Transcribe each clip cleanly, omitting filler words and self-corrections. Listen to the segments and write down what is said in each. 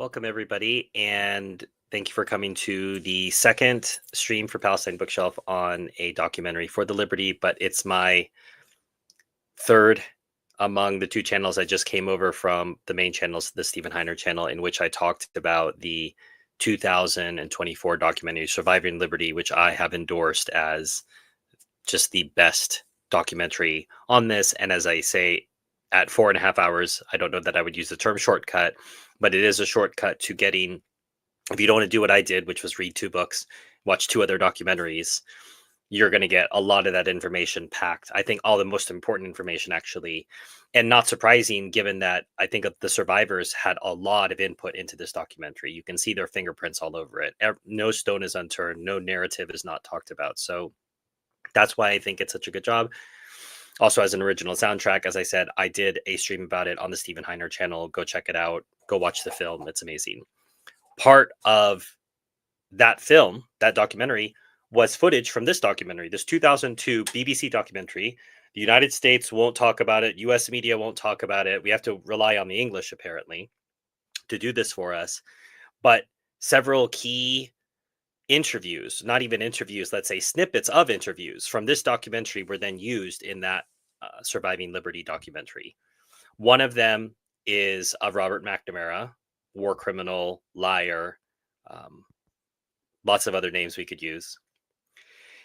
Welcome, everybody, and thank you for coming to the second stream for Palestine Bookshelf on a documentary for the Liberty, but it's my third among the two channels. I just came over from the main channels, the Stephen Heiner channel, in which I talked about the 2024 documentary Surviving Liberty, which I have endorsed as just the best documentary on this. And as I say, at 4.5 hours, I don't know that I would use the term shortcut, but it is a shortcut to getting, if you don't want to do what I did, which was read 2 books, watch 2 other documentaries, you're going to get a lot of that information packed. I think all the most important information, actually, and not surprising given that I think the survivors had a lot of input into this documentary. You can see their fingerprints all over it. No stone is unturned. No narrative is not talked about. So that's why I think it's such a good job. Also, as an original soundtrack, as I said, I did a stream about it on the Stephen Heiner channel. Go check it out. Go watch the film. It's amazing. Part of that film, that documentary, was footage from this documentary, this 2002 BBC documentary. The United States won't talk about it. US media won't talk about it. We have to rely on the English, apparently, to do this for us. But several key interviews, not even interviews, let's say snippets of interviews from this documentary were then used in that Surviving Liberty documentary. One of them is of Robert McNamara, war criminal, liar, lots of other names we could use.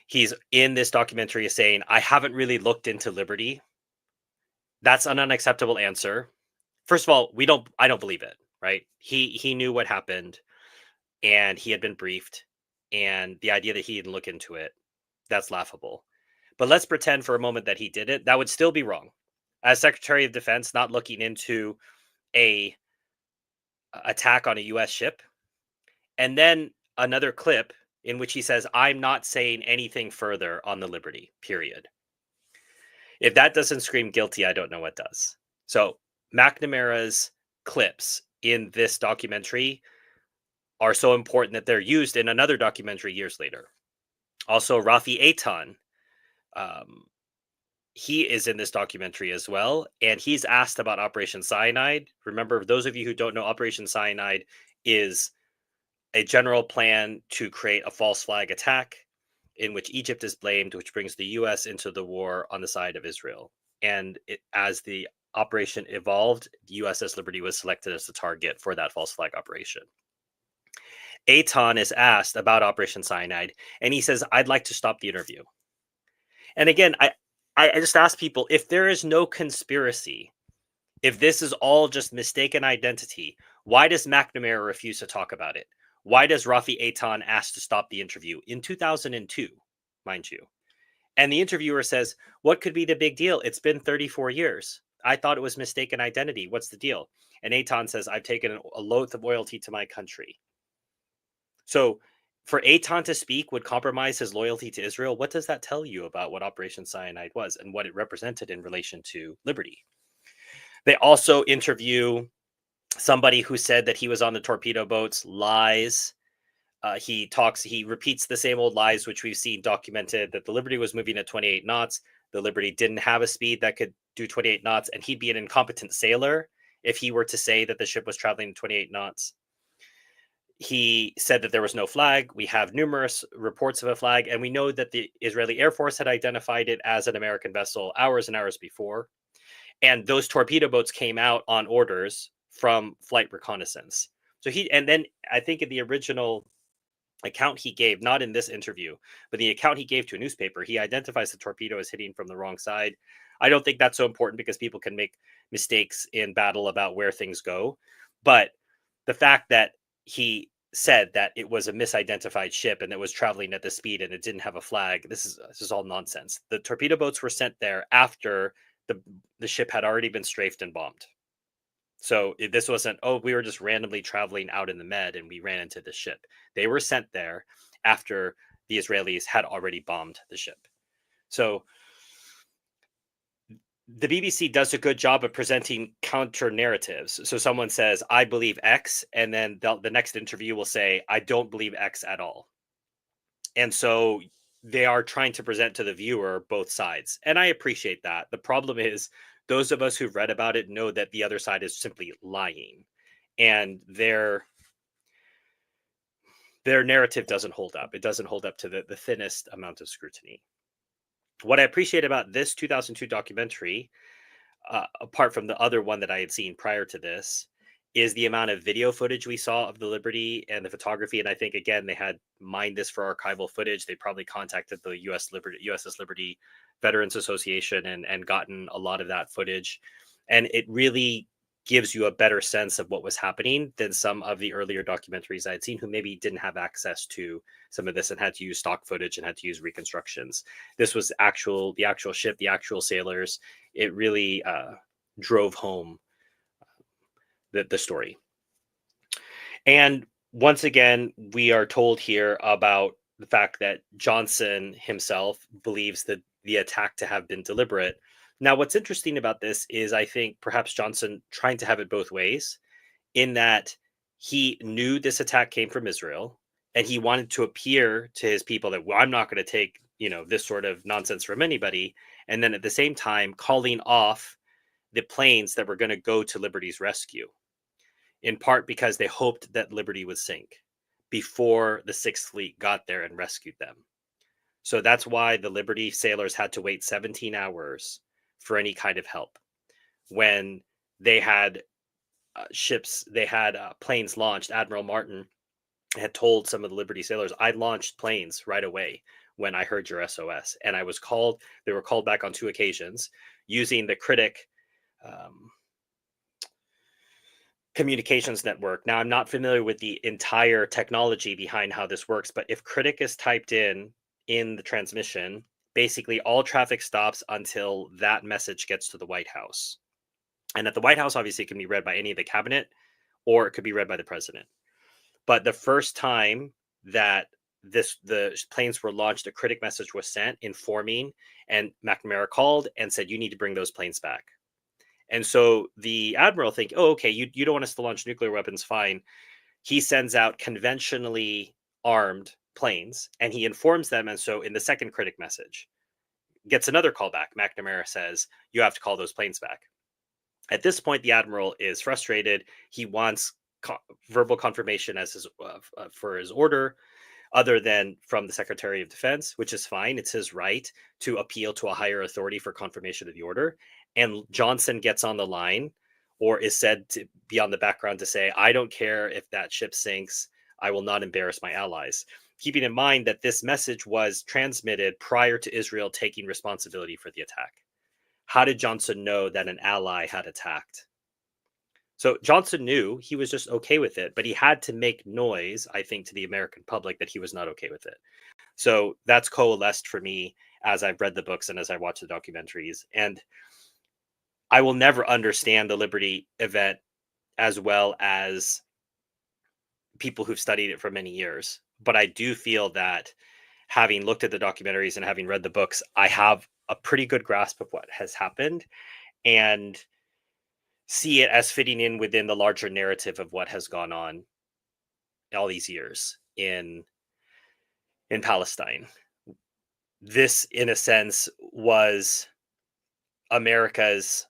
He's in this documentary saying, I haven't really looked into Liberty. That's an unacceptable answer. First of all, I don't believe it, right? He knew what happened and he had been briefed, and the idea that he didn't look into it, that's laughable. But let's pretend for a moment that he did it. That would still be wrong. As Secretary of Defense, not looking into a attack on a US ship. And then another clip in which he says, I'm not saying anything further on the Liberty, period. If that doesn't scream guilty, I don't know what does. So McNamara's clips in this documentary are so important that they're used in another documentary years later. Also, Rafi Eitan, he is in this documentary as well, and he's asked about Operation Cyanide. Remember, those of you who don't know, Operation Cyanide is a general plan to create a false flag attack in which Egypt is blamed, which brings the US into the war on the side of Israel. And as the operation evolved, the USS Liberty was selected as the target for that false flag operation. Eitan is asked about Operation Cyanide, and he says, I'd like to stop the interview. And again, I just ask people, if there is no conspiracy, if this is all just mistaken identity, why does McNamara refuse to talk about it? Why does Rafi Eitan ask to stop the interview in 2002, mind you? And the interviewer says, what could be the big deal? It's been 34 years. I thought it was mistaken identity. What's the deal? And Eitan says, I've taken an oath of loyalty to my country. So for Eitan to speak would compromise his loyalty to Israel. What does that tell you about what Operation Cyanide was and what it represented in relation to Liberty? They also interview somebody who said that he was on the torpedo boats. Lies. He repeats the same old lies, which we've seen documented, that the Liberty was moving at 28 knots. The Liberty didn't have a speed that could do 28 knots, and he'd be an incompetent sailor if he were to say that the ship was traveling 28 knots. He said that there was no flag. We have numerous reports of a flag, and we know that the Israeli Air Force had identified it as an American vessel hours and hours before. And those torpedo boats came out on orders from flight reconnaissance. And then I think in the original account he gave, not in this interview, but the account he gave to a newspaper, he identifies the torpedo as hitting from the wrong side. I don't think that's so important because people can make mistakes in battle about where things go. But the fact that he said that it was a misidentified ship and it was traveling at this speed and it didn't have a flag, this is all nonsense. The torpedo boats were sent there after the ship had already been strafed and bombed. So this wasn't, we were just randomly traveling out in the Med and we ran into the ship. They were sent there after the Israelis had already bombed the ship. So the BBC does a good job of presenting counter narratives. So someone says, I believe X, and then the next interview will say, I don't believe X at all. And so they are trying to present to the viewer both sides. And I appreciate that. The problem is those of us who've read about it know that the other side is simply lying. and their narrative doesn't hold up. It doesn't hold up to the thinnest amount of scrutiny. What I appreciate about this 2002 documentary, apart from the other one that I had seen prior to this, is the amount of video footage we saw of the Liberty and the photography. And I think again they had mined this for archival footage. They probably contacted the USS Liberty Veterans Association and gotten a lot of that footage. And it really gives you a better sense of what was happening than some of the earlier documentaries I'd seen who maybe didn't have access to some of this and had to use stock footage and had to use reconstructions. This was the actual ship, the actual sailors. It really drove home the story. And once again, we are told here about the fact that Johnson himself believes that the attack to have been deliberate. Now, what's interesting about this is I think perhaps Johnson trying to have it both ways, in that he knew this attack came from Israel and he wanted to appear to his people that, well, I'm not going to take, this sort of nonsense from anybody. And then at the same time, calling off the planes that were going to go to Liberty's rescue, in part because they hoped that Liberty would sink before the Sixth Fleet got there and rescued them. So that's why the Liberty sailors had to wait 17 hours for any kind of help. When they had planes launched, Admiral Martin had told some of the Liberty sailors, I launched planes right away when I heard your SOS. And they were called back on 2 occasions using the Critic communications network. Now, I'm not familiar with the entire technology behind how this works, but if Critic is typed in the transmission, basically all traffic stops until that message gets to the White House. And at the White House, obviously, it can be read by any of the cabinet, or it could be read by the president. But the first time that the planes were launched, a Critic message was sent informing, and McNamara called and said, you need to bring those planes back. And so the admiral think, oh, okay, you don't want us to launch nuclear weapons, fine. He sends out conventionally armed planes and he informs them. And so in the second Critic message, gets another call back. McNamara says, you have to call those planes back. At this point, the admiral is frustrated. He wants verbal confirmation as for his order, other than from the Secretary of Defense, which is fine. It's his right to appeal to a higher authority for confirmation of the order. And Johnson gets on the line, or is said to be on the background, to say, I don't care if that ship sinks. I will not embarrass my allies. Keeping in mind that this message was transmitted prior to Israel taking responsibility for the attack. How did Johnson know that an ally had attacked? So Johnson knew, he was just okay with it, but he had to make noise, I think, to the American public that he was not okay with it. So that's coalesced for me as I've read the books and as I watch the documentaries. And I will never understand the Liberty event as well as people who've studied it for many years. But I do feel that having looked at the documentaries and having read the books, I have a pretty good grasp of what has happened and see it as fitting in within the larger narrative of what has gone on all these years in Palestine. This, in a sense, was America's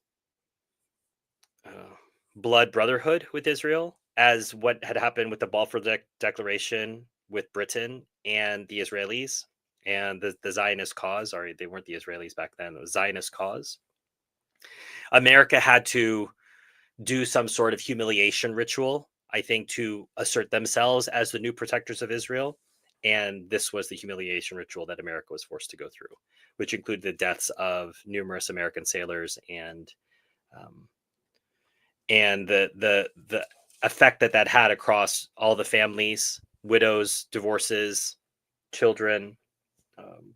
blood brotherhood with Israel, as what had happened with the Balfour Declaration with Britain and the Israelis and the Zionist cause. Sorry, they weren't the Israelis back then. It was Zionist cause. America had to do some sort of humiliation ritual, I think, to assert themselves as the new protectors of Israel. And this was the humiliation ritual that America was forced to go through, which included the deaths of numerous American sailors and the effect that had across all the families, widows, divorces, children,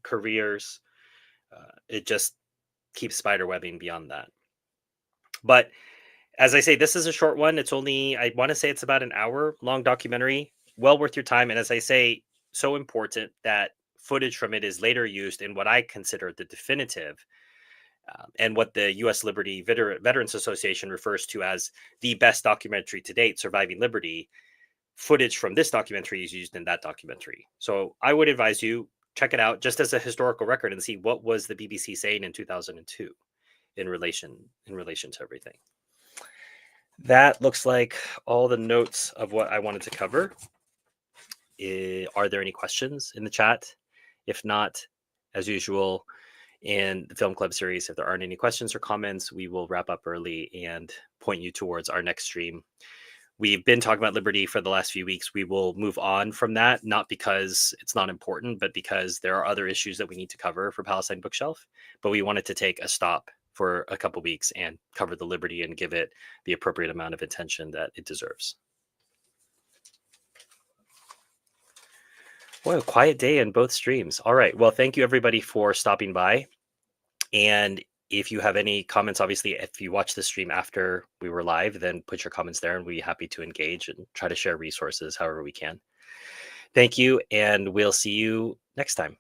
careers. It just keeps spiderwebbing beyond that. But as I say, this is a short one. It's only, I want to say it's about an hour long documentary, well worth your time. And as I say, so important that footage from it is later used in what I consider the definitive and what the U.S. Liberty Veterans Association refers to as the best documentary to date, Surviving Liberty. Footage from this documentary is used in that documentary. So I would advise you check it out just as a historical record and see what was the BBC saying in 2002 in relation to everything. That looks like all the notes of what I wanted to cover. Are there any questions in the chat? If not, as usual, in the film club series, if there aren't any questions or comments, we will wrap up early and point you towards our next stream. We've been talking about liberty for the last few weeks. We will move on from that, not because it's not important, but because there are other issues that we need to cover for Palestine Bookshelf. But we wanted to take a stop for a couple weeks and cover the liberty and give it the appropriate amount of attention that it deserves. Boy, a quiet day in both streams. All right. Well, thank you everybody for stopping by. And if you have any comments, obviously, if you watch the stream after we were live, then put your comments there and we'll be happy to engage and try to share resources however we can. Thank you, and we'll see you next time.